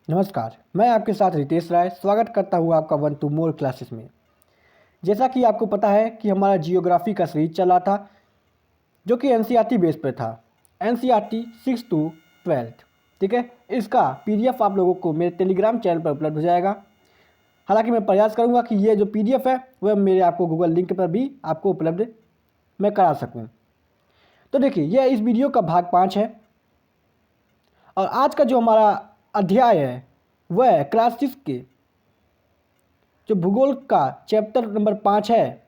नमस्कार, मैं आपके साथ रितेश राय स्वागत करता हूँ आपका 1 to 4 क्लासेस में। जैसा कि आपको पता है कि हमारा जियोग्राफी का सीरीज चला था जो कि एनसीईआरटी बेस पर था। एनसीईआरटी 6 to 12, ठीक है। इसका पीडीएफ आप लोगों को मेरे टेलीग्राम चैनल पर उपलब्ध हो जाएगा। हालांकि मैं प्रयास करूंगा कि ये जो पीडीएफ है वह मेरे आपको गूगल लिंक पर भी आपको उपलब्ध मैं करा सकूँ। तो देखिए, यह इस वीडियो का भाग 5 है और आज का जो हमारा अध्याय है वह है क्लास 6 के जो भूगोल का चैप्टर नंबर 5 है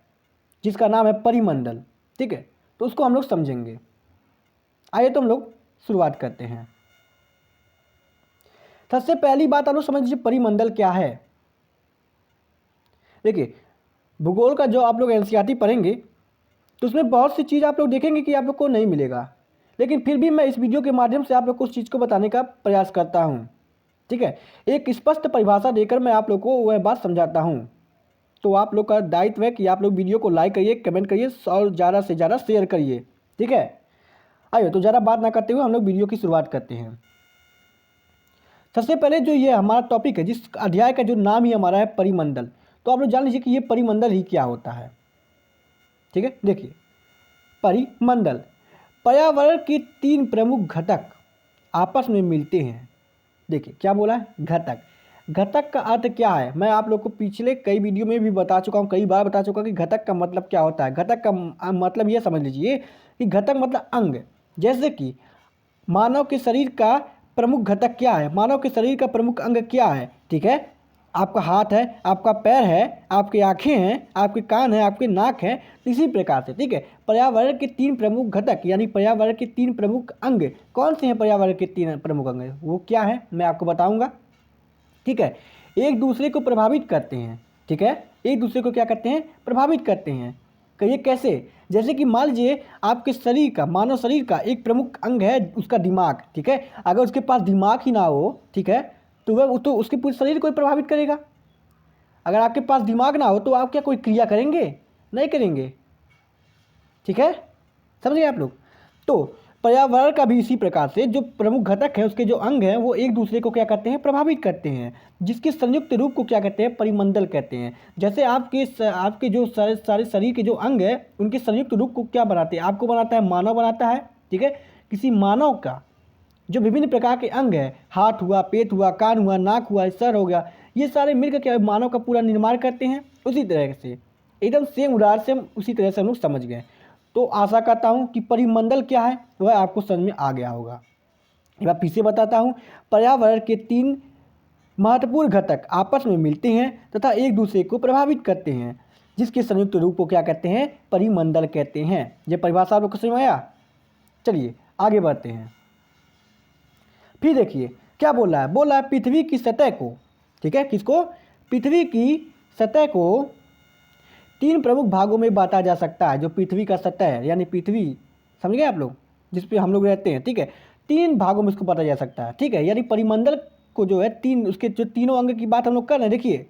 जिसका नाम है परिमंडल, ठीक है। तो उसको हम लोग समझेंगे। आइए तो हम लोग शुरुआत करते हैं। सबसे पहली बात आप लोग समझ लीजिए परिमंडल क्या है। देखिए, भूगोल का जो आप लोग एनसीईआरटी पढ़ेंगे तो उसमें बहुत सी चीज़ आप लोग देखेंगे कि आप लोग को नहीं मिलेगा, लेकिन फिर भी मैं इस वीडियो के माध्यम से आप लोग को उस चीज़ को बताने का प्रयास करता हूँ, ठीक है। एक स्पष्ट परिभाषा देकर मैं आप लोग को वह बात समझाता हूँ। तो आप लोग का दायित्व है कि आप लोग वीडियो को लाइक करिए, कमेंट करिए और ज़्यादा से ज़्यादा शेयर करिए, ठीक है। आइए तो ज़्यादा बात ना करते हुए हम लोग वीडियो की शुरुआत करते हैं। सबसे पहले जो ये हमारा टॉपिक है, जिस अध्याय का जो नाम ही हमारा है परिमंडल, तो आप लोग जान लीजिए कि ये परिमंडल ही क्या होता है, ठीक है। देखिए, परिमंडल पर्यावरण के 3 प्रमुख घटक आपस में मिलते हैं। देखिए क्या बोला है, घटक। घटक का अर्थ क्या है, मैं आप लोग को पिछले कई वीडियो में भी बता चुका हूँ, कई बार बता चुका कि घटक का मतलब क्या होता है। घटक का मतलब ये समझ लीजिए कि घटक मतलब अंग। जैसे कि मानव के शरीर का प्रमुख घटक क्या है, मानव के शरीर का प्रमुख अंग क्या है, ठीक है। आपका हाथ है, आपका पैर है, आपकी आँखें हैं, आपके कान हैं, आपके नाक हैं। इसी प्रकार से, ठीक है, पर्यावरण के 3 प्रमुख घटक यानी पर्यावरण के 3 प्रमुख अंग कौन से हैं। पर्यावरण के 3 प्रमुख अंग वो क्या है मैं आपको बताऊंगा, ठीक है। एक दूसरे को प्रभावित करते हैं, ठीक है। एक दूसरे को क्या करते हैं, प्रभावित करते हैं। कहिए कैसे। जैसे कि मान लीजिए आपके शरीर का, मानव शरीर का एक प्रमुख अंग है उसका दिमाग, ठीक है। अगर उसके पास दिमाग ही ना हो, ठीक है, तो वह तो उसके पूरे शरीर को ही प्रभावित करेगा। अगर आपके पास दिमाग ना हो तो आप क्या कोई क्रिया करेंगे, नहीं करेंगे, ठीक है। समझिए आप लोग। तो पर्यावरण का भी इसी प्रकार से जो प्रमुख घटक है उसके जो अंग हैं वो एक दूसरे को क्या करते हैं, प्रभावित करते हैं, जिसके संयुक्त रूप को क्या कहते हैं, परिमंडल कहते हैं। जैसे आपके जो सारे सारे शरीर के जो अंग हैं उनके संयुक्त रूप को क्या बनाते हैं, आपको बनाता है मानव बनाता है, ठीक है। किसी मानव का जो विभिन्न प्रकार के अंग है, हाथ हुआ, पेट हुआ, कान हुआ, नाक हुआ, सर हो गया, ये सारे मिलकर क्या मानव का पूरा निर्माण करते हैं। उसी तरह से एकदम सेम उदाहरण से हम उसी तरह से हम लोग समझ गए। तो आशा करता हूँ कि परिमंडल क्या है वह आपको समझ में आ गया होगा। एक बार फिर से बताता हूँ, पर्यावरण के 3 महत्वपूर्ण घटक आपस में मिलते हैं तथा एक दूसरे को प्रभावित करते हैं, जिसके संयुक्त रूप को क्या कहते हैं, परिमंडल कहते हैं। ये परिभाषा आप लोग को समझ में आया। चलिए आगे बढ़ते हैं। फिर देखिए क्या बोल रहा है, बोल रहा है पृथ्वी की सतह को, ठीक है, किसको, पृथ्वी की सतह को 3 प्रमुख भागों में बांटा जा सकता है। जो पृथ्वी का सतह है यानी पृथ्वी, समझ गए आप लोग, जिस पे हम लोग रहते हैं, ठीक है, 3 भागों में इसको बांटा जा सकता है, ठीक है। यानी परिमंडल को जो है 3, उसके जो तीनों अंग की बात हम लोग कर रहे हैं। देखिए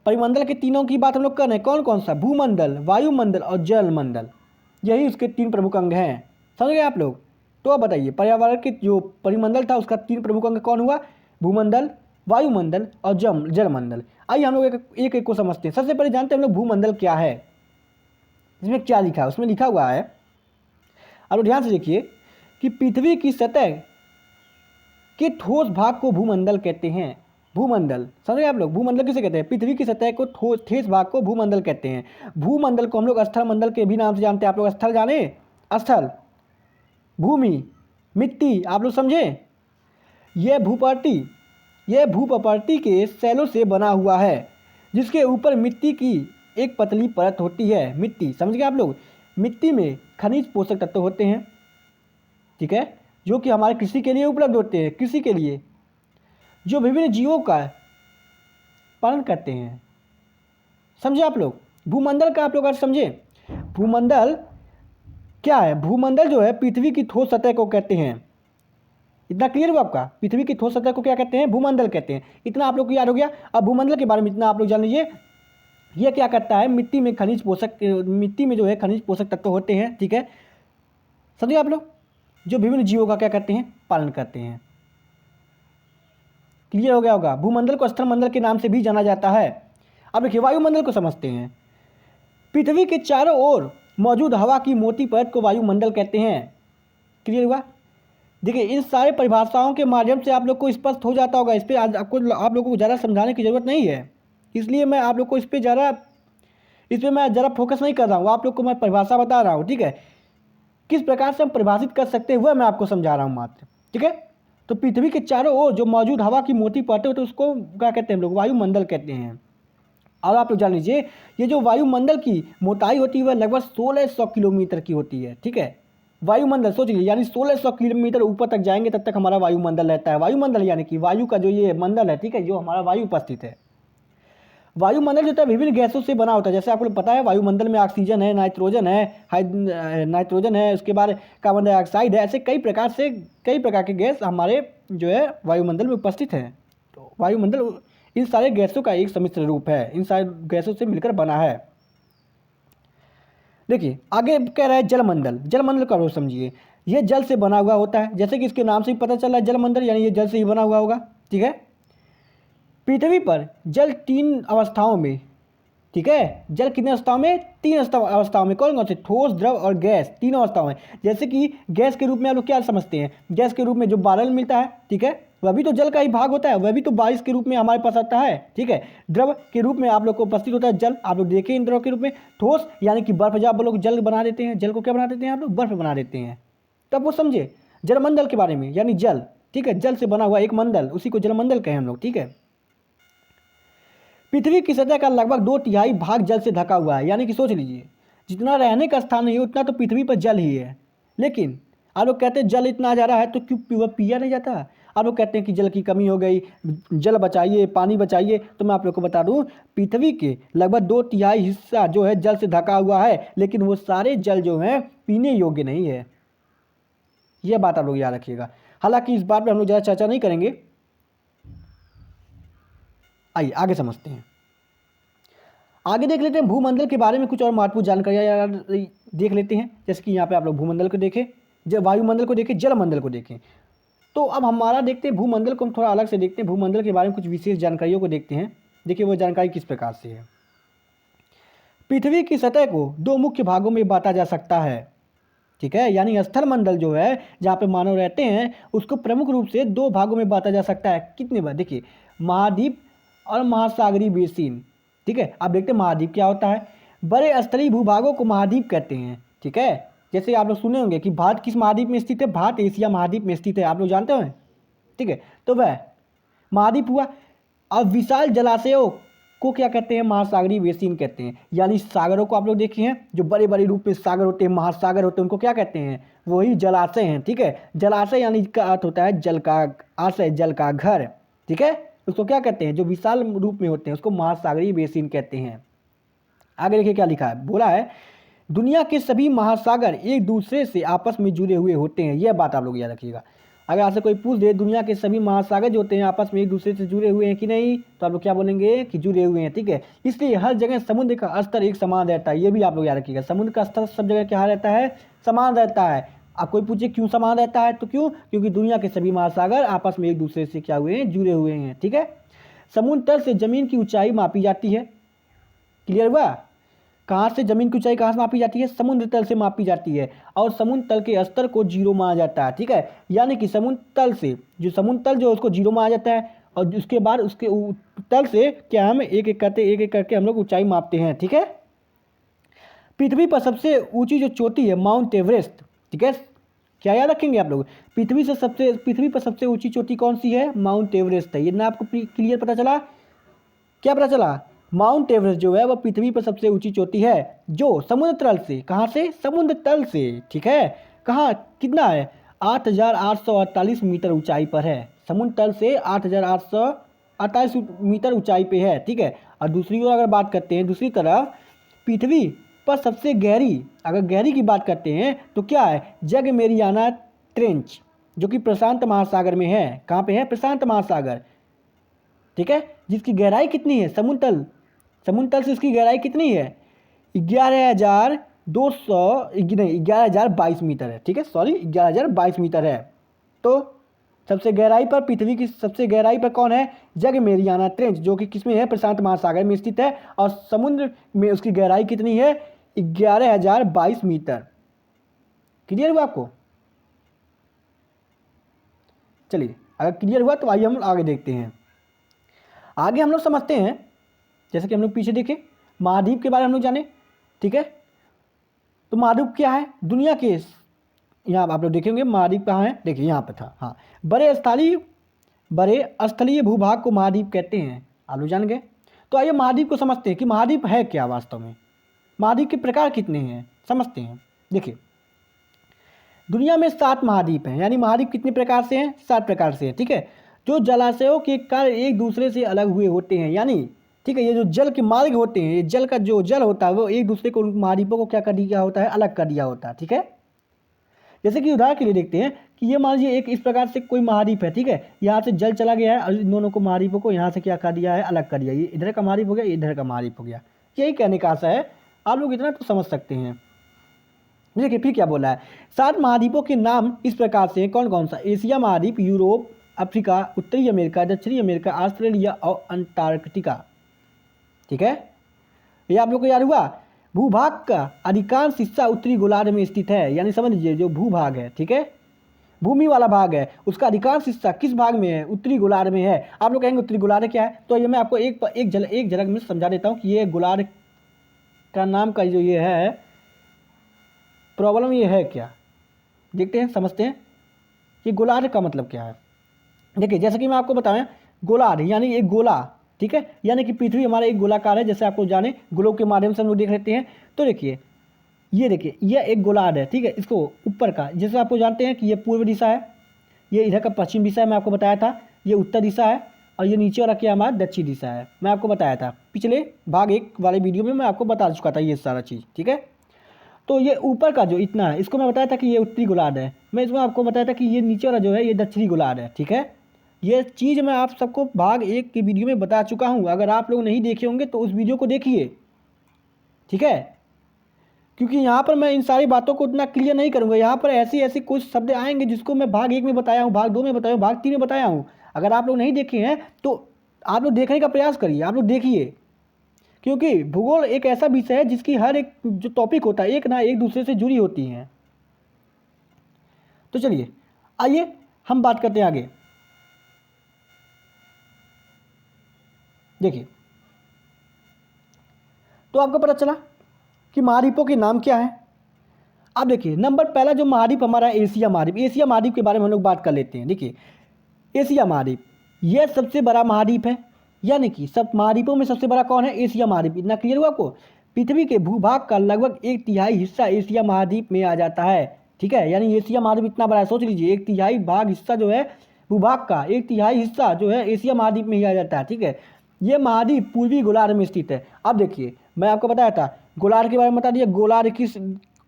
परिमंडल के तीनों की बात हम लोग कर रहे हैं, कौन कौन सा, भूमंडल, वायुमंडल और जलमंडल, यही उसके 3 प्रमुख अंग हैं। समझ गए आप लोग। तो अब बताइए पर्यावरण के जो परिमंडल था उसका 3 प्रमुख अंग कौन हुआ, भूमंडल, वायुमंडल और जलमंडल। आइए हम लोग एक एक को समझते हैं। सबसे पहले जानते हैं हम लोग भूमंडल क्या है, इसमें क्या लिखा है। उसमें लिखा हुआ है, अब ध्यान से देखिए, कि पृथ्वी की सतह के ठोस भाग को भूमंडल कहते हैं। भूमंडल, समझे आप लोग, भूमंडल किसे कहते हैं, पृथ्वी की सतह को ठोस भाग को भूमंडल कहते हैं। भूमंडल को हम लोग स्थल मंडल के भी नाम से जानते हैं। आप लोग स्थल जाने, स्थल, भूमि, मिट्टी, आप लोग समझे। यह भूप्रकृति के शैलों से बना हुआ है जिसके ऊपर मिट्टी की एक पतली परत होती है। मिट्टी, समझ गए आप लोग। मिट्टी में खनिज पोषक तत्व होते हैं, ठीक है, जो कि हमारे कृषि के लिए उपलब्ध होते हैं, कृषि के लिए जो विभिन्न जीवों का पालन करते हैं। समझे आप लोग। भूमंडल का आप लोग अर्थ समझे। भूमंडल क्या है, भूमंडल जो है पृथ्वी की ठोस सतह को कहते हैं। इतना क्लियर हुआ आपका, पृथ्वी की ठोस सतह को क्या कहते हैं, भूमंडल कहते हैं। इतना आप लोग को याद हो गया। अब भूमंडल के बारे में इतना आप लोग जान लीजिए, यह क्या करता है, मिट्टी में खनिज पोषक, मिट्टी में जो है खनिज पोषक तत्व होते हैं, ठीक है, समझिए आप लोग, जो विभिन्न जीवों का क्या करते हैं, पालन करते हैं। क्लियर हो गया होगा। भूमंडल को स्थल मंडल के नाम से भी जाना जाता है। अब देखिए वायुमंडल को समझते हैं। पृथ्वी के चारों ओर मौजूद हवा की मोटी परत को वायुमंडल कहते हैं। क्लियर हुआ। देखिए इन सारे परिभाषाओं के माध्यम से आप लोग को स्पष्ट हो जाता होगा। इस पर आज आप लोगों को ज़्यादा समझाने की ज़रूरत नहीं है, इसलिए मैं आप लोग को इस पर मैं ज़रा फोकस नहीं कर रहा हूँ। आप लोग को मैं परिभाषा बता रहा हूँ, ठीक है। किस प्रकार से हम परिभाषित कर सकते हैं वह मैं आपको समझा रहा हूँ मात्र, ठीक है। तो पृथ्वी के चारों ओर जो मौजूद हवा की मोटी परतें होती है उसको क्या कहते हैं हम लोग? वायुमंडल कहते हैं। और आप लोग जान लीजिए ये जो वायुमंडल की मोटाई होती है वह लगभग 1600 किलोमीटर की होती है, ठीक है। वायुमंडल सोच लीजिए, यानी 1600 किलोमीटर ऊपर तक जाएंगे तब तक हमारा वायुमंडल रहता है। वायुमंडल यानी कि वायु का जो ये मंडल है, ठीक है, जो हमारा वायु उपस्थित है। वायुमंडल जो होता है विभिन्न गैसों से बना होता है। जैसे आपको पता है वायुमंडल में ऑक्सीजन है, नाइट्रोजन है, उसके बाद कार्बन डाइऑक्साइड है, ऐसे कई प्रकार के गैस हमारे जो है वायुमंडल में उपस्थित हैं। तो वायुमंडल इन सारे गैसों का एक सम्मिश्र रूप है, इन सारे गैसों से मिलकर बना है। देखिए आगे कह रहा है जलमंडल। जलमंडल का रोल समझिए, यह जल से बना हुआ होता है। जैसे कि इसके नाम से ही पता चल रहा है जलमंडल, यानी ये जल से ही बना हुआ होगा, ठीक है। पृथ्वी पर जल 3 अवस्थाओं में, ठीक है, जल कितने अवस्थाओं में? 3 अवस्थाओं में। कौन कौन से? ठोस, द्रव और गैस, तीनों अवस्थाओं में। जैसे कि गैस के रूप में आप लोग क्या समझते हैं? गैस के रूप में जो बादल मिलता है, ठीक है, वह भी तो जल का ही भाग होता है, वह भी तो बारिश के रूप में हमारे पास आता है, ठीक है। द्रव के रूप में आप लोग को उपस्थित होता है जल, आप लोग देखें इन द्रव के रूप में। ठोस यानी कि बर्फ, जब आप लोग जल बना देते हैं, जल को क्या बना देते हैं आप लोग? बर्फ बना देते हैं। तब वो समझे जलमंडल के बारे में, यानी जल, ठीक है, जल से बना हुआ एक मंडल, उसी को जलमंडल कहें हम लोग, ठीक है। पृथ्वी की सतह का लगभग 2/3 भाग जल से ढका हुआ है। यानी कि सोच लीजिए जितना रहने का स्थान नहीं है उतना तो पृथ्वी पर जल ही है। लेकिन आप लोग कहते हैं जल इतना ज़्यादा है तो क्यों वह पिया नहीं जाता? आप लोग कहते हैं कि जल की कमी हो गई, जल बचाइए, पानी बचाइए। तो मैं आप लोग को बता दूं पृथ्वी के लगभग 2/3 हिस्सा जो है जल से ढका हुआ है, लेकिन वो सारे जल जो हैं पीने योग्य नहीं है। यह बात आप लोग याद रखिएगा। हालांकि इस बात पर हम लोग ज़्यादा चर्चा नहीं करेंगे। आइए आगे समझते हैं। आगे देख लेते हैं भूमंडल के बारे में कुछ और महत्वपूर्ण जानकारियाँ देख लेते हैं। जैसे कि यहाँ पे आप लोग भूमंडल को देखें, जब वायुमंडल को देखें, जलमंडल को देखें। तो अब हमारा देखते हैं भूमंडल को हम थोड़ा अलग से देखते हैं। भूमंडल के बारे में कुछ विशेष जानकारियों को देखते हैं। देखिए वो जानकारी किस प्रकार से है। पृथ्वी की सतह को 2 मुख्य भागों में बांटा जा सकता है, ठीक है। यानी स्थल मंडल जो है जहाँ पे मानव रहते हैं उसको प्रमुख रूप से 2 भागों में बांटा जा सकता है। कितने बार? देखिए महाद्वीप और महासागरीय बेसिन, ठीक है। आप देखते हैं महाद्वीप क्या होता है? बड़े स्तरीय भूभागों को महाद्वीप कहते हैं, ठीक है। जैसे आप लोग सुने होंगे कि भारत किस महाद्वीप में स्थित है? भारत एशिया महाद्वीप में स्थित है, आप लोग जानते हैं, ठीक है। तो वह महाद्वीप हुआ। अब विशाल जलाशयों को क्या कहते हैं? महासागरीय बेसिन कहते हैं। यानी सागरों को आप लोग देखे हैं, जो बड़े बड़े रूप में सागर होते हैं, महासागर होते हैं, उनको क्या कहते हैं? वही जलाशय हैं, ठीक है। जलाशय यानी का अर्थ होता है जल का आशय, जल का घर, ठीक है। उसको क्या कहते हैं? जो विशाल रूप में होते हैं उसको महासागरीय बेसिन कहते हैं। आगे देखिए क्या लिखा है। बोला है दुनिया के सभी महासागर एक दूसरे से आपस में जुड़े हुए होते हैं। यह बात आप लोग याद रखिएगा। अगर आपसे कोई पूछ दे दुनिया के सभी महासागर जो होते हैं आपस में एक दूसरे से जुड़े हुए हैं कि नहीं, तो आप लोग क्या बोलेंगे? कि जुड़े हुए हैं, ठीक है। इसलिए हर जगह समुद्र का स्तर एक समान रहता है। ये भी आप लोग याद रखिएगा। समुद्र का स्तर सब जगह क्या रहता है? समान रहता है। अब कोई पूछे क्यों समान रहता है, तो क्योंकि दुनिया के सभी महासागर आपस में एक दूसरे से क्या हुए हैं? जुड़े हुए हैं, ठीक है। समुद्र तल से जमीन की ऊंचाई मापी जाती है। क्लियर हुआ? कहाँ से जमीन की ऊंचाई कहाँ से मापी जाती है? समुद्र तल से मापी जाती है। और समुद्र तल के स्तर को 0 माना जाता है, ठीक है। यानी कि समुद्र तल जो उसको 0 माना जाता है, और उसके बाद उसके तल से क्या हम एक एक करके हम लोग ऊंचाई मापते हैं, ठीक है। पृथ्वी पर सबसे ऊंची जो चोटी है माउंट एवरेस्ट, ठीक है। क्या याद रखेंगे आप लोग? पृथ्वी पर सबसे ऊंची चोटी कौन सी है? माउंट एवरेस्ट है। ये ना आपको क्लियर पता चला? क्या पता चला? माउंट एवरेस्ट जो है वह पृथ्वी पर सबसे ऊंची चोटी है, जो समुद्र तल से, कहाँ से? समुद्र तल से, ठीक है। कहाँ कितना है? 8,848 मीटर ऊंचाई पर है। समुद्र तल से 8,848 मीटर ऊंचाई पे है, ठीक है। और दूसरी ओर अगर बात करते हैं, दूसरी तरफ पृथ्वी पर सबसे गहरी, अगर गहरी की बात करते हैं तो क्या है? जग मेरियाना ट्रेंच, जो कि प्रशांत महासागर में है। कहाँ पे है? प्रशांत महासागर, ठीक है। जिसकी गहराई कितनी है? समुद्र तल से इसकी गहराई कितनी है? 11,022 मीटर है, ठीक है। सॉरी 11,022 मीटर है। तो सबसे गहराई पर, पृथ्वी की सबसे गहराई पर कौन है? जग मेरियाना ट्रेंच, जो कि किसमें है? प्रशांत महासागर में स्थित है। और समुद्र में उसकी गहराई कितनी है? 11,022 मीटर। क्लियर हुआ आपको? चलिए, अगर क्लियर हुआ तो आइए हम लोग आगे देखते हैं। आगे हम लोग समझते हैं, जैसे कि हम लोग पीछे देखें, महाद्वीप के बारे में हम लोग जाने। ठीक है, तो महाद्वीप क्या है? दुनिया के, यहाँ आप लोग देखेंगे महाद्वीप कहाँ है, देखिए यहाँ पे था। हाँ, बड़े स्थलीय भूभाग को महाद्वीप कहते हैं, आप लोग जान गए। तो आइए महाद्वीप को समझते हैं कि महाद्वीप है क्या वास्तव में। महाद्वीप के प्रकार कितने हैं समझते हैं। देखिए, दुनिया में 7 महाद्वीप हैं, यानी महाद्वीप कितने प्रकार से हैं? 7 प्रकार से हैं। ठीक है, जो जलाशयों के कारण एक दूसरे से अलग हुए होते हैं, यानी ठीक है, ये जो जल के मार्ग होते हैं, ये जल का जो जल होता है वो एक दूसरे को, महाद्वीपों को क्या कर दिया होता है? अलग कर दिया होता है। ठीक है, जैसे कि उदाहरण के लिए देखते हैं कि ये मान लीजिए एक इस प्रकार से कोई महाद्वीप है। ठीक है, यहाँ से जल चला गया है और इन दोनों को, महाद्वीपों को यहाँ से क्या कर दिया है? अलग कर दिया। ये इधर का महाद्वीप हो गया, इधर का महाद्वीप हो गया। यही कहने का आशा है, आप लोग इतना तो समझ सकते हैं। देखिए फिर क्या बोला है, 7 महाद्वीपों के नाम इस प्रकार से हैं। कौन कौन सा? एशिया महाद्वीप, यूरोप, अफ्रीका, उत्तरी अमेरिका, दक्षिणी अमेरिका, ऑस्ट्रेलिया और अंटार्कटिका। ठीक है, ये आप लोग को याद हुआ। भूभाग का अधिकांश हिस्सा उत्तरी गोलार्ध में स्थित है, यानी समझ लीजिए जो भूभाग है, ठीक है, भूमि वाला भाग है, उसका अधिकांश हिस्सा किस भाग में है? उत्तरी गोलार्ध में है। आप लोग कहेंगे उत्तरी गोलार्ध क्या है? तो ये मैं आपको एक झलक में समझा देता हूँ कि ये गोलार्ध का नाम का जो ये है प्रॉब्लम, ये है क्या, देखते हैं, समझते हैं कि गोलार्ध का मतलब क्या है। देखिए, जैसे कि मैं आपको बताया, गोलार्ध यानी एक गोला, ठीक है, यानी कि पृथ्वी हमारा एक गोलाकार है, जैसे आपको जाने ग्लोब के माध्यम से हम लोग देख लेते हैं। तो देखिए, ये देखिए, यह एक गोलार्ध है। ठीक है, इसको ऊपर का, जैसे आपको जानते हैं कि ये पूर्व दिशा है, ये इधर का पश्चिम दिशा है, मैं आपको बताया था, ये उत्तर दिशा है, और ये नीचे वाला क्या हमारा दक्षिण दिशा है, मैं आपको बताया था पिछले भाग 1 वाले वीडियो में, मैं आपको बता चुका था ये सारा चीज़। ठीक है, तो ये ऊपर का जो इतना है, इसको मैं बताया था कि ये उत्तरी गोलार्ध है। मैं इसमें आपको बताया था कि ये नीचे वाला जो है ये दक्षिणी गोलार्ध है। ठीक है, ये चीज़ मैं आप सबको भाग 1 के वीडियो में बता चुका हूँ। अगर आप लोग नहीं देखे होंगे तो उस वीडियो को देखिए। ठीक है, क्योंकि यहाँ पर मैं इन सारी बातों को उतना क्लियर नहीं करूँगा। यहाँ पर ऐसी ऐसी कुछ शब्द आएंगे जिसको मैं भाग 1 में बताया हूँ, भाग 2 में बताया हूँ, भाग 3 में बताया हूँ। अगर आप लोग नहीं देखे हैं तो आप लोग देखने का प्रयास करिए, आप लोग देखिए, क्योंकि भूगोल एक ऐसा विषय है जिसकी हर एक जो टॉपिक होता है एक ना एक दूसरे से जुड़ी होती हैं। तो चलिए आइए हम बात करते हैं आगे। देखिए, तो आपको पता चला कि महाद्वीपों के नाम क्या है। अब देखिए, नंबर पहला जो महाद्वीप हमारा है एशिया महाद्वीप। एशिया महाद्वीप के बारे में हम लोग बात कर लेते हैं। देखिए, एशिया महाद्वीप यह सबसे बड़ा महाद्वीप है, यानी कि सब महाद्वीपों में सबसे बड़ा कौन है? एशिया महाद्वीप। इतना क्लियर हुआ आपको? पृथ्वी के भूभाग का लगभग 1/3 हिस्सा एशिया महाद्वीप में आ जाता है। ठीक है, यानी एशिया महाद्वीप इतना बड़ा है, सोच लीजिए 1/3 भाग हिस्सा जो है भूभाग का 1/3 हिस्सा जो है एशिया महाद्वीप में ही आ जाता है। ठीक है, ये महाद्वीप पूर्वी गोलार्ध में स्थित है। अब देखिए, मैं आपको बताया था गोलार्ध के बारे में बता दिया, गोलार्ध किस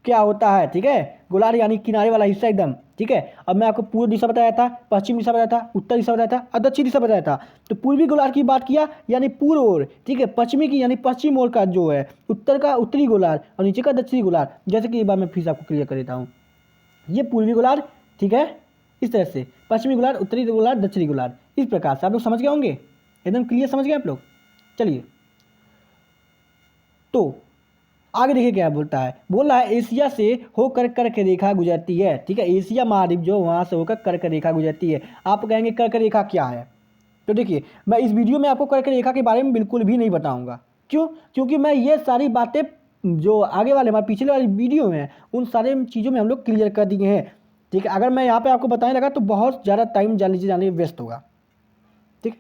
क्या होता है। ठीक है, गोलार्ध यानी किनारे वाला हिस्सा एकदम। ठीक है, अब मैं आपको पूर्व दिशा बताया था, पश्चिम दिशा बताया था, उत्तर दिशा बताया था और दक्षिण दिशा बताया था। तो पूर्वी गोलार्ध की बात किया यानी पूर्व ओर, ठीक है, पश्चिमी की यानी पश्चिम ओर का जो है उत्तर का उत्तरी गोलार्ध और नीचे का दक्षिणी गोलार्ध। जैसे कि एक बार मैं फिर से आपको क्लियर कर देता हूँ, ये पूर्वी गोलार्ध, ठीक है, इस तरह से पश्चिमी गोलार्ध, उत्तरी गोलार्ध, दक्षिणी गोलार्ध, इस प्रकार से आप लोग समझ गए होंगे, एकदम क्लियर समझ गए आप लोग। चलिए, तो आगे देखिए क्या बोलता है, बोल रहा है एशिया से होकर कर्क रेखा गुजरती है। ठीक है, एशिया महाद्वीप जो वहाँ से होकर कर्क रेखा गुजरती है। आप कहेंगे कर्क रेखा क्या है? तो देखिए, मैं इस वीडियो में आपको कर्क रेखा के बारे में बिल्कुल भी नहीं बताऊंगा। क्यों? क्योंकि मैं ये सारी बातें जो आगे वाले हमारे पिछले वाली वीडियो में उन सारे चीज़ों में हम लोग क्लियर कर दिए हैं। ठीक है, अगर मैं यहाँ पर आपको बताने लगा तो बहुत ज़्यादा टाइम जाने में व्यस्त होगा। ठीक,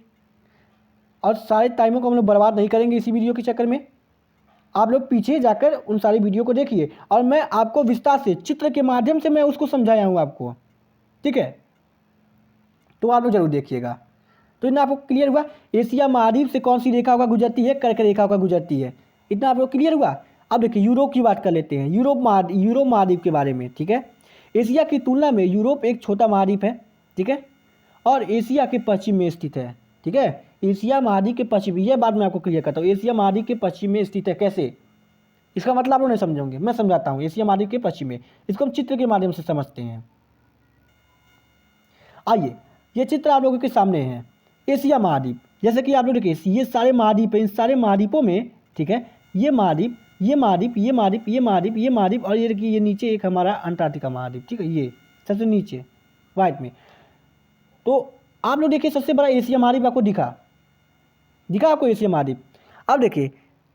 और सारे टाइमों को हम लोग बर्बाद नहीं करेंगे इसी वीडियो के चक्कर में। आप लोग पीछे जाकर उन सारी वीडियो को देखिए और मैं आपको विस्तार से चित्र के माध्यम से मैं उसको समझाया हूँ आपको। ठीक है, तो आप लोग जरूर देखिएगा। तो इतना आपको क्लियर हुआ एशिया महाद्वीप से कौन सी रेखा होकर गुजरती है? कर्क रेखा होकर गुजरती है। इतना आप लोग क्लियर हुआ। अब देखिए, यूरोप की बात कर लेते हैं, यूरोप महाद्वीप के बारे में। ठीक है, एशिया की तुलना में यूरोप एक छोटा महाद्वीप है। ठीक है, और एशिया के पश्चिम में स्थित है। ठीक है, एशिया महाद्वीप के पश्चिम, यह बात मैं आपको क्लियर करता हूँ, एशिया महाद्वीप के पश्चिम में स्थित है। कैसे? इसका मतलब आप लोग नहीं समझोगे, मैं समझाता हूँ। एशिया महाद्वीप के पश्चिम में, इसको हम चित्र के माध्यम से समझते हैं। आइए ये चित्र आप लोगों के सामने है एशिया महाद्वीप। जैसे कि आप लोग देखिए ये सारे महाद्वीप हैं, इन सारे महाद्वीपों में, ठीक है, ये महाद्वीप, ये महाद्वीप, ये महाद्वीप, ये महाद्वीप, ये महाद्वीप, और ये देखिए ये नीचे एक हमारा अंटार्कटिका महाद्वीप, ठीक है, ये सबसे नीचे वाइट में। तो आप लोग देखिए सबसे बड़ा एशिया महाद्वीप आपको दिखा आपको एशिया महाद्वीप। अब देखिए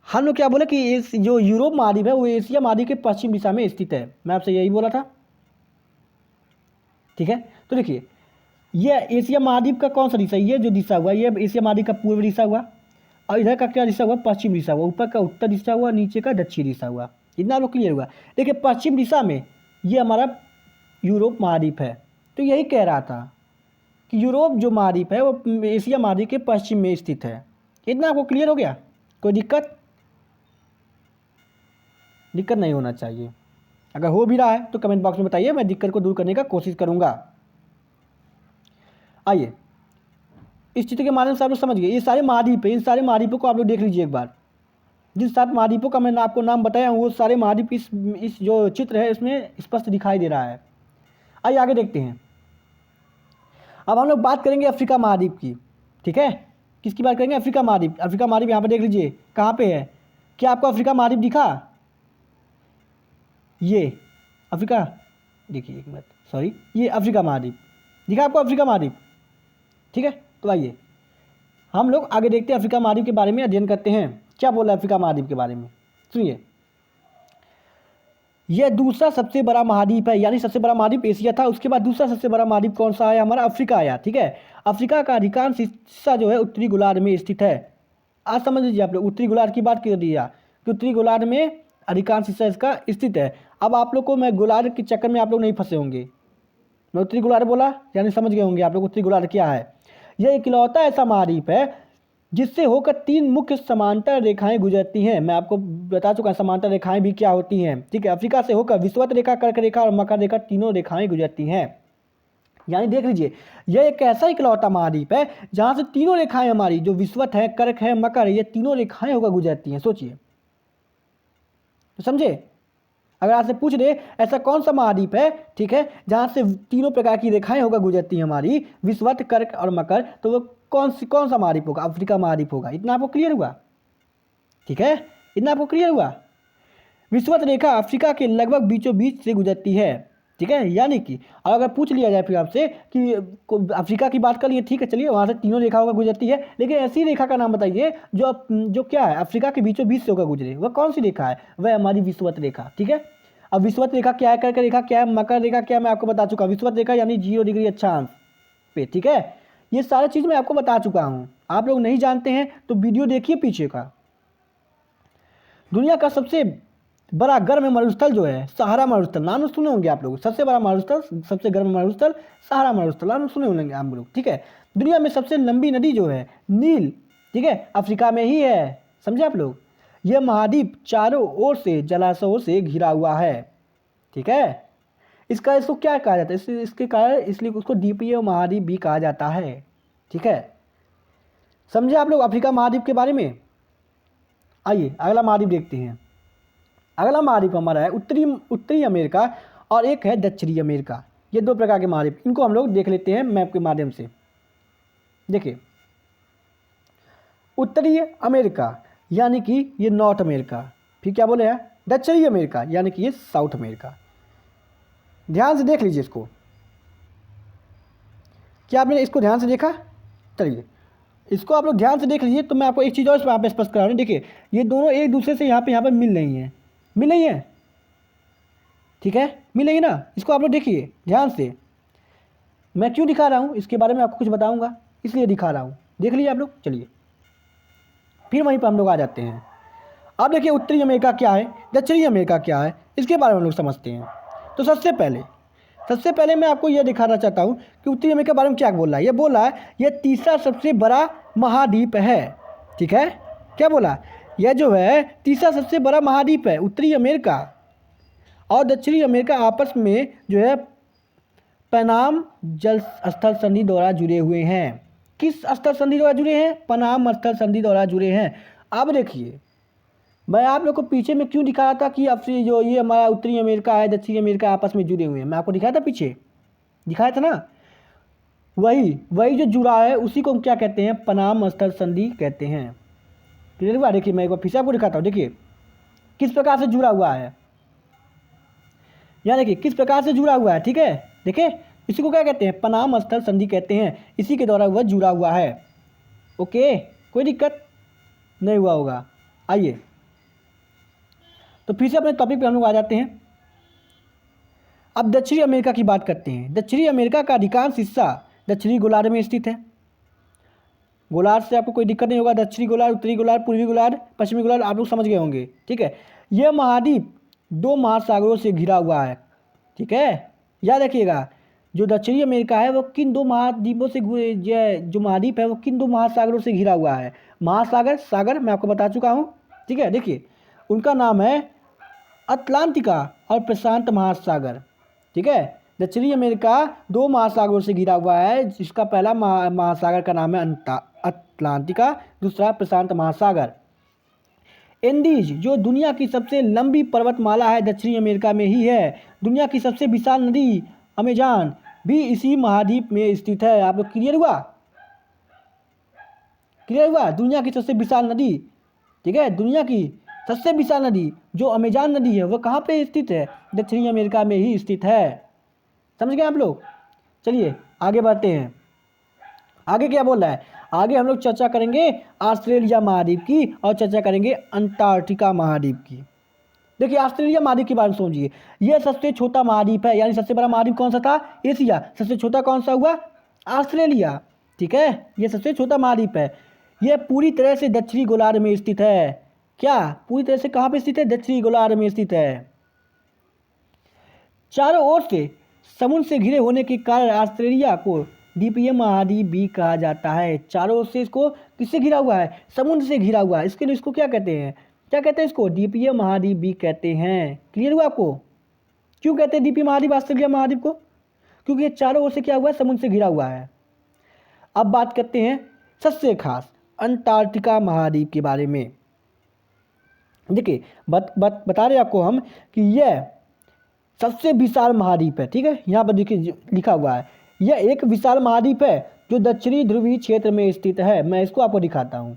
हम लोग क्या बोले कि इस जो यूरोप महाद्वीप है वो एशिया महाद्वीप के पश्चिम दिशा में स्थित है। मैं आपसे यही बोला था, ठीक है। तो देखिए ये एशिया महाद्वीप का कौन सा दिशा, ये जो दिशा हुआ ये एशिया महाद्वीप का पूर्व दिशा हुआ, और इधर का क्या दिशा हुआ, पश्चिम दिशा हुआ, ऊपर का उत्तर दिशा हुआ, नीचे का दक्षिण दिशा हुआ। इतना आप लोग क्लियर हुआ। देखिए पश्चिम दिशा में ये हमारा यूरोप महाद्वीप है। तो यही कह रहा था कि यूरोप जो महाद्वीप है वो एशिया महाद्वीप के पश्चिम में स्थित है। इतना आपको क्लियर हो गया? कोई दिक्कत नहीं होना चाहिए। अगर हो भी रहा है तो कमेंट बॉक्स में बताइए, मैं दिक्कत को दूर करने का कोशिश करूंगा। आइए इस चित्र के माध्यम से आप लोग समझ गए ये सारे महाद्वीप है। इन सारे महाद्वीपों को आप लोग देख लीजिए एक बार। जिन 7 महाद्वीपों का मैंने आपको नाम बताया हूँ वो सारे महाद्वीप इस जो चित्र है इसमें स्पष्ट दिखाई दे रहा है। आइए आगे देखते हैं। अब हम लोग बात करेंगे अफ्रीका महाद्वीप की, ठीक है। किसकी बात करेंगे? अफ्रीका महाद्वीप। अफ्रीका महाद्वीप यहाँ पर देख लीजिए कहाँ पे है। क्या आपको अफ्रीका महाद्वीप दिखा? ये अफ्रीका, देखिए एक मिनट, सॉरी, ये अफ्रीका महाद्वीप दिखा आपको, अफ्रीका महाद्वीप, ठीक है। तो आइए हम लोग आगे देखते हैं, अफ्रीका महाद्वीप के बारे में अध्ययन करते हैं। क्या बोला अफ्रीका महाद्वीप के बारे में, सुनिए। यह दूसरा सबसे बड़ा महाद्वीप है, यानी सबसे बड़ा महाद्वीप एशिया था, उसके बाद दूसरा सबसे बड़ा महाद्वीप कौन सा आया? हमारा अफ्रीका आया, ठीक है। अफ्रीका का अधिकांश हिस्सा जो है उत्तरी गोलार्ध में स्थित है। आज समझ लीजिए आप लोग, उत्तरी गोलार्ध की बात कर दिया कि उत्तरी गोलार्ध में अधिकांश हिस्सा इसका स्थित है। अब आप लोग को मैं गोलार्ध के चक्कर में आप लोग नहीं फंसे होंगे। मैं उत्तरी गोलार्ध बोला यानी समझ गए होंगे आप लोग उत्तरी गोलार्ध क्या है। यह इकलौता ऐसा महाद्वीप है जिससे होकर 3 मुख्य समांतर रेखाएं गुजरती हैं। मैं आपको बता चुका समांतर रेखाएं भी क्या होती हैं, ठीक है। अफ्रीका से होकर विषुवत रेखा, कर्क रेखा और मकर रेखा तीनों रेखाएं गुजरती हैं। यानी देख लीजिए यह एक ऐसा इकलौता महाद्वीप है जहां से तीनों रेखाएं हमारी जो विषुवत है, कर्क है, मकर है, ये तीनों रेखाएं होकर गुजरती हैं। सोचिए, तो समझे। अगर आपसे पूछ दे ऐसा कौन सा महाद्वीप है, ठीक है, जहां से तीनों प्रकार की रेखाएं होकर गुजरती हैं हमारी, विषुवत, कर्क और मकर, तो वो कौन सा महाद्वीप होगा? अफ्रीका महाद्वीप होगा। इतना आपको क्लियर हुआ, ठीक है, इतना आपको क्लियर हुआ। विषुवत रेखा अफ्रीका के लगभग बीचों बीच से गुजरती है, ठीक है। यानी कि अगर पूछ लिया जाए फिर आपसे कि अफ्रीका की बात कर लिए, ठीक है, चलिए वहाँ से तीनों रेखा होकर गुजरती है, लेकिन ऐसी रेखा का नाम बताइए जो क्या है, अफ्रीका के बीचों बीच से होकर गुजरे। वह कौन सी रेखा है? वह हमारी विषुवत रेखा, ठीक है। अब विषुवत रेखा क्या है, कर्क रेखा क्या है, मकर रेखा क्या है, मैं आपको बता चुका हूँ। विषुवत रेखा यानी 0 डिग्री अक्षांश पे, ठीक है। ये सारा चीज़ मैं आपको बता चुका हूँ। आप लोग नहीं जानते हैं तो वीडियो देखिए पीछे का। दुनिया का सबसे बड़ा गर्म मरुस्थल जो है सहारा मरुस्थल, नाम सुने होंगे आप लोग। सबसे बड़ा मरुस्थल, सबसे गर्म मरुस्थल सहारा मरुस्थल, नाम सुने होंगे आप लोग, ठीक है। दुनिया में सबसे लंबी नदी जो है नील, ठीक है, अफ्रीका में ही है, समझे आप लोग। यह महाद्वीप चारों ओर से जलाशयों से घिरा हुआ है, ठीक है। इसको क्या कहा जाता है? इसके कारण इसलिए उसको द्वीपीय महाद्वीप भी कहा जाता है, ठीक है। समझे आप लोग अफ्रीका महाद्वीप के बारे में। आइए अगला महाद्वीप देखते हैं। अगला महाद्वीप हमारा है उत्तरी अमेरिका और एक है दक्षिणी अमेरिका। ये 2 प्रकार के महाद्वीप, इनको हम लोग देख लेते हैं मैप के माध्यम से। देखिए उत्तरी अमेरिका यानी कि ये नॉर्थ अमेरिका, फिर क्या बोले हैं दक्षिणी अमेरिका यानी कि ये साउथ अमेरिका। ध्यान से देख लीजिए इसको। क्या आपने इसको ध्यान से देखा? चलिए इसको आप लोग ध्यान से देख लीजिए। तो मैं आपको एक चीज़ और यहाँ पे स्पष्ट करा रहा हूँ। देखिए ये दोनों एक दूसरे से यहाँ पे मिल रही हैं, ठीक है, मिल रही ना। इसको आप लोग देखिए ध्यान से। मैं क्यों दिखा रहा हूँ इसके बारे में आपको कुछ बताऊँगा, इसलिए दिखा रहा हूँ। देख लीजिए आप लोग। चलिए फिर वहीं पर हम लोग आ जाते हैं। अब देखिए उत्तरी अमेरिका क्या है, दक्षिणी अमेरिका क्या है, इसके बारे में हम लोग समझते हैं। तो सबसे पहले मैं आपको यह दिखाना चाहता हूँ कि उत्तरी अमेरिका के बारे में क्या बोल रहा है। ये बोल रहा है यह तीसरा सबसे बड़ा महाद्वीप है, ठीक है। क्या बोला? यह जो है तीसरा सबसे बड़ा महाद्वीप है। उत्तरी अमेरिका और दक्षिणी अमेरिका आपस में जो है पनाम जल स्थल संधि द्वारा जुड़े हुए हैं। किस स्थल संधि द्वारा जुड़े हैं? पनाम स्थल संधि द्वारा जुड़े हैं। अब देखिए मैं आप लोग को पीछे में क्यों दिखा रहा था कि अब से जो ये हमारा उत्तरी अमेरिका है, दक्षिणी अमेरिका आपस में जुड़े हुए हैं। मैं आपको दिखाया था, पीछे दिखाया था ना। वही वही जो जुड़ा है उसी को हम क्या कहते हैं, पनाम स्थल संधि कहते हैं। क्लियर हुआ? देखिए मैं एक बार फिर से आपको दिखाता हूँ। देखिए किस प्रकार से जुड़ा हुआ है, यहाँ देखिए किस प्रकार से जुड़ा हुआ है। ठीक है, देखिए इसी को क्या कहते हैं, पनाम स्थल संधि कहते हैं। इसी के द्वारा वह जुड़ा हुआ है। ओके, कोई दिक्कत नहीं हुआ होगा। आइए तो फिर से अपने टॉपिक पे हम लोग आ जाते हैं। अब दक्षिणी अमेरिका की बात करते हैं। दक्षिणी अमेरिका का अधिकांश हिस्सा दक्षिणी गोलार्ध में स्थित है। गोलार्ध से आपको कोई दिक्कत नहीं होगा। दक्षिणी गोलार्ध, उत्तरी गोलार्ध, पूर्वी गोलार्ध, पश्चिमी गोलार्ध, आप लोग समझ गए होंगे। ठीक है, यह महाद्वीप 2 महासागरों से घिरा हुआ है। ठीक है, याद रखिएगा जो दक्षिणी अमेरिका है वो किन 2 महाद्वीपों से जो महाद्वीप है वो किन 2 महासागरों से घिरा हुआ है। महासागर, सागर मैं आपको बता चुका हूँ। ठीक है, देखिए उनका नाम है अटलांटिका और प्रशांत महासागर। ठीक है, दक्षिणी अमेरिका 2 महासागरों से घिरा हुआ है, जिसका पहला महासागर का नाम है अटलांटिका, दूसरा प्रशांत महासागर। एंडीज जो दुनिया की सबसे लंबी पर्वतमाला है दक्षिणी अमेरिका में ही है। दुनिया की सबसे विशाल नदी अमेज़न भी इसी महाद्वीप में स्थित है। आप लोग क्लियर हुआ? क्लियर हुआ? दुनिया की सबसे विशाल नदी, ठीक है, दुनिया की सबसे विशाल नदी जो अमेज़न नदी है वो कहाँ पे स्थित है, दक्षिणी अमेरिका में ही स्थित है। समझ गए आप लोग? चलिए आगे बढ़ते हैं। आगे क्या बोल रहा है, आगे हम लोग चर्चा करेंगे ऑस्ट्रेलिया महाद्वीप की और चर्चा करेंगे अंटार्कटिका महाद्वीप की। देखिए ऑस्ट्रेलिया महाद्वीप के बारे में सोचिए, यह सबसे छोटा महाद्वीप है। यानी सबसे बड़ा महाद्वीप कौन सा था, एशिया। सबसे छोटा कौन सा हुआ, ऑस्ट्रेलिया। ठीक है, यह सबसे छोटा महाद्वीप है। यह पूरी तरह से दक्षिणी गोलार्ध में स्थित है। क्या पूरी तरह से कहाँ पे स्थित है, दक्षिणी गोलार्ध में स्थित है। चारों ओर से समुद्र से घिरे होने के कारण ऑस्ट्रेलिया को द्वीपीय महाद्वीप भी कहा जाता है। चारों ओर से इसको किससे घिरा हुआ है, समुद्र से घिरा हुआ है। इसके लिए इसको क्या कहते हैं, क्या कहते हैं, इसको द्वीपीय महाद्वीप भी कहते हैं। क्लियर हुआ आपको? क्यों कहते हैं द्वीपीय महाद्वीप ऑस्ट्रेलिया महाद्वीप को, क्योंकि ये चारों ओर से क्या हुआ है, समुद्र से घिरा हुआ है। अब बात करते हैं सबसे खास अंटार्कटिका महाद्वीप के बारे में। देखिए बता रहे आपको हम कि यह सबसे विशाल महाद्वीप है। ठीक है, यहाँ पर देखिए लिखा हुआ है, यह एक विशाल महाद्वीप है जो दक्षिणी ध्रुवीय क्षेत्र में स्थित है। मैं इसको आपको दिखाता हूँ।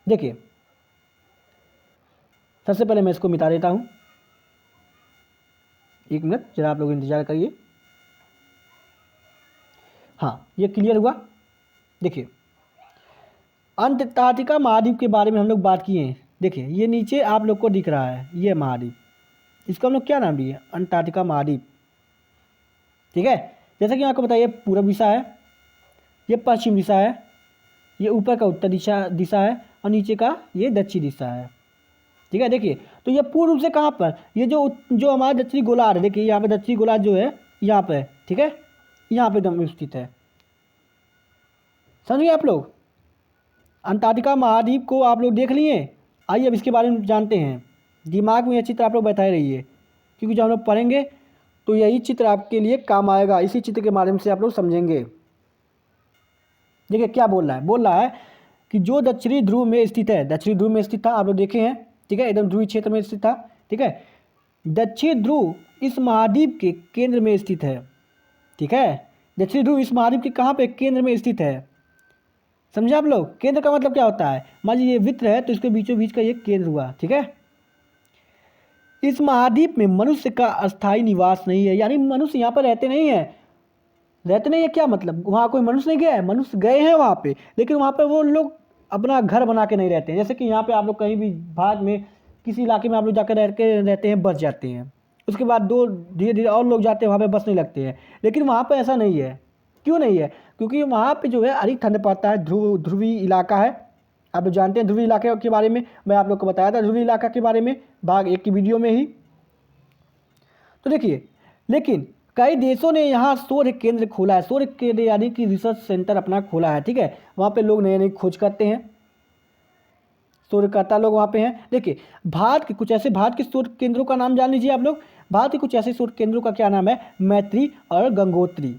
देखिए सबसे पहले मैं इसको मिटा देता हूँ। 1 मिनट जरा आप लोग इंतजार करिए। हाँ, ये क्लियर हुआ। देखिए अंटार्कटिका महाद्वीप के बारे में हम लोग बात किए हैं। देखिए ये नीचे आप लोग को दिख रहा है ये महाद्वीप, इसको हम लोग क्या नाम दिए, अंटार्कटिका महाद्वीप। ठीक है, जैसे कि आपको बताइए पूर्व दिशा है, ये पश्चिम दिशा है, ये ऊपर का उत्तर दिशा है और नीचे का ये दक्षिण दिशा है। ठीक है, देखिए तो ये पूर्व से कहाँ पर, ये जो हमारा दक्षिणी गोलार्ध है, देखिए यहाँ पे दक्षिणी गोलार्ध जो है यहाँ पे, ठीक है, यहाँ पे एकदम स्थित है। समझिए आप लोग, अंटार्कटिका महाद्वीप को आप लोग देख लिए। आइए अब इसके बारे में जानते हैं। दिमाग में यह चित्र आप लोग बैठाए रहिए, क्योंकि जब हम लोग पढ़ेंगे तो यही चित्र आपके लिए काम आएगा। इसी चित्र के माध्यम से आप लोग समझेंगे। देखिए क्या बोल रहा है कि जो दक्षिणी ध्रुव में स्थित है, दक्षिणी ध्रुव में स्थित था, आप लोग देखे हैं। ठीक है, एकदम ध्रुवीय क्षेत्र में स्थित था। ठीक है, दक्षिण ध्रुव इस महाद्वीप के केंद्र में स्थित है। ठीक है, दक्षिणी ध्रुव इस महाद्वीप के कहाँ पे, केंद्र में स्थित है। समझे आप लोग? केंद्र का मतलब क्या होता है, मान लीजिए ये वृत्त है तो इसके बीचों बीच का ये केंद्र हुआ। ठीक है, इस महाद्वीप में मनुष्य का अस्थायी निवास नहीं है। यानी मनुष्य यहाँ पर रहते नहीं है। रहते नहीं है क्या मतलब, वहाँ कोई मनुष्य नहीं गया है, मनुष्य गए हैं वहाँ पे, लेकिन वहाँ पे वो लोग अपना घर बना के नहीं रहते हैं। जैसे कि यहाँ पे आप लोग कहीं भी भाग में किसी इलाके में आप लोग जाकर रहते हैं, बस जाते हैं, उसके बाद धीरे धीरे और लोग जाते हैं, वहाँ पे बस नहीं लगते हैं। लेकिन वहाँ पे ऐसा नहीं है। क्यों नहीं है? क्योंकि वहाँ पे जो है अधिक ठंड पड़ता है। ध्रुवीय इलाका है, आप लोग जानते हैं। ध्रुवीय इलाके के बारे में मैं आप लोग को बताया था, ध्रुवीय इलाका के बारे में भाग 1 की वीडियो में ही। तो देखिए, लेकिन कई देशों ने यहाँ शोध केंद्र खोला है। शोध केंद्र यानी कि रिसर्च सेंटर अपना खोला है। ठीक है, वहाँ पे लोग नई नई खोज करते हैं, शोधकर्ता लोग वहाँ पे हैं। देखिए भारत के कुछ ऐसे भारत के शोध केंद्रों का नाम जान लीजिए आप लोग। भारत के कुछ ऐसे शोध केंद्रों का क्या नाम है, मैत्री और गंगोत्री।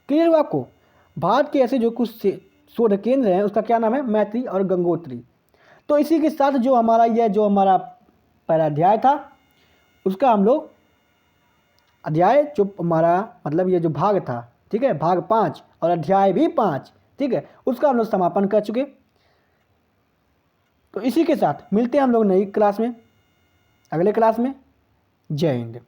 क्लियर हुआ आपको? भारत के ऐसे जो कुछ शोध केंद्र हैं उसका क्या नाम है, मैत्री और गंगोत्री। तो इसी के साथ जो हमारा पहला अध्याय था उसका हम लोग अध्याय जो हमारा मतलब ये जो भाग था, ठीक है, भाग 5 और अध्याय भी 5, ठीक है, उसका हम लोग समापन कर चुके। तो इसी के साथ मिलते हैं हम लोग नई क्लास में, अगले क्लास में। जय हिंद।